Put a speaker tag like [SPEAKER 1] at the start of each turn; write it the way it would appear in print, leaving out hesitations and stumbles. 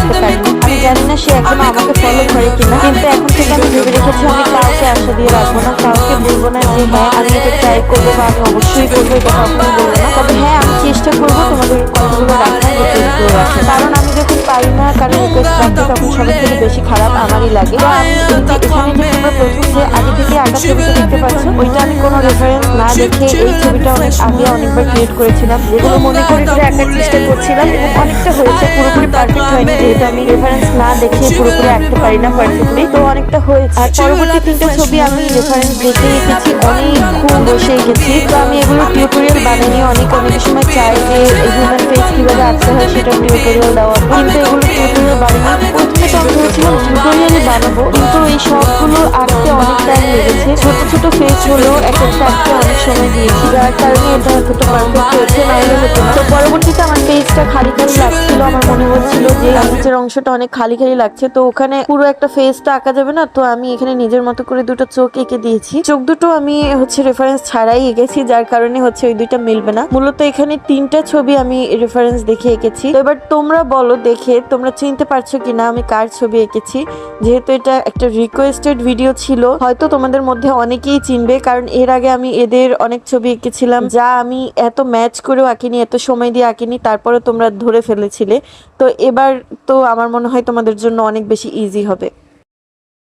[SPEAKER 1] করতে পারিনি। আমি জানি না সে এখনো আমাকে ফলো করে কিনা, কিন্তু এখন থেকে আমি ভেবে রেখেছি আমি কাউকে আশা দিয়ে রাখবো না, কাউকে বলবো না যে হ্যাঁ আমি এটা ট্রাই করবো বা আমি অবশ্যই করবো, এটা কখনোই বলবো না। তবে হ্যাঁ আমি চেষ্টা করবো তোমাদের কথাগুলো রাখার, রিকোয়েস্টগুলো রাখার। কারণ আমি যখন পারি না কারণ রিকোয়েস্ট রাখতে তখন সবার থেকে বেশি খারাপ আমারই লাগে। তো আমি এই যে এখানে যে তোমরা প্রথম যে আগে থেকে আঁকা ছবিটা দেখতে পাচ্ছ, ওইটা আমি কোনো রেফারেন্স না দেখে এই ছবিটা অনেক আগে অনেকবার ক্রিয়েট করেছিলাম, যেগুলো মনে করে করে আঁকার চেষ্টা করছিলাম এবং অনেকটা হয়েছে, পুরোপুরি পারফেক্ট হয়নি যেহেতু আমি রেফারেন্স না দেখে পুরোপুরি আঁকতে পারি না পারফেক্টলি, তো অনেকটা হয়েছে। আর পরবর্তী তিনটা ছবি আমি রেফারেন্স দেখে এঁকেছি, অনেকক্ষণ বসে এঁকেছি। তো আমি এগুলো টিউটোরিয়াল বানাইনি, অনেক সময় চাই যে হিউম্যান ফেস কিভাবে আঁকতে হয় সেটা টিউটোরিয়াল দেওয়া, কিন্তু এগুলো টিউটোরিয়াল বানাইনি। প্রথমে তো আমি ভেবেছিলাম টিউটোরিয়ালই বানাবো, কিন্তু এই সবগুলো আঁকতে অনেক টাইম লেগেছে। ছোট ছোট ফেস হলেও একটা আঁকতে অনেক সময় দিয়েছি, যার কারণে এটা এতটা পারফেক্ট হয়েছে, নাহলে হতো না। তো পরবর্তীতে আমার পেজটা খালি খালি লাগছিল, আমার মনে হচ্ছিল যে নিচের অংশটা অনেক খালি খালি লাগছে, তো ওখানে পুরো একটা ফেসটা আঁকা যাবে না, তো আমি এখানে নিজের মতো করে দুটো চোখ এঁকে দিয়েছি। চোখ দুটো আমি রেফারেন্স ছাড়াই এঁকেছি, যার কারণে ওই দুইটা মিলবে না। মূলত এখানে তিনটা ছবি আমি রেফারেন্স দেখে এঁকেছি। তো এবার তোমরা বলো দেখে তোমরা চিনতে পারছো কিনা আমি কার ছবি এঁকেছি। যেহেতু এটা একটা রিকোয়েস্টেড ভিডিও ছিল, হয়তো তোমাদের মধ্যে অনেকেই চিনবে, কারণ এর আগে আমি এদের অনেক ছবি এঁকেছিলাম যা আমি এত ম্যাচ করেও আঁকিনি, এত সময় দিয়ে আঁকিনি, তারপরে তোমরা ধরে ফেলেছিলে। তো এবার তো আমার মনে হয় তোমাদের জন্য অনেক বেশি ইজি হবে।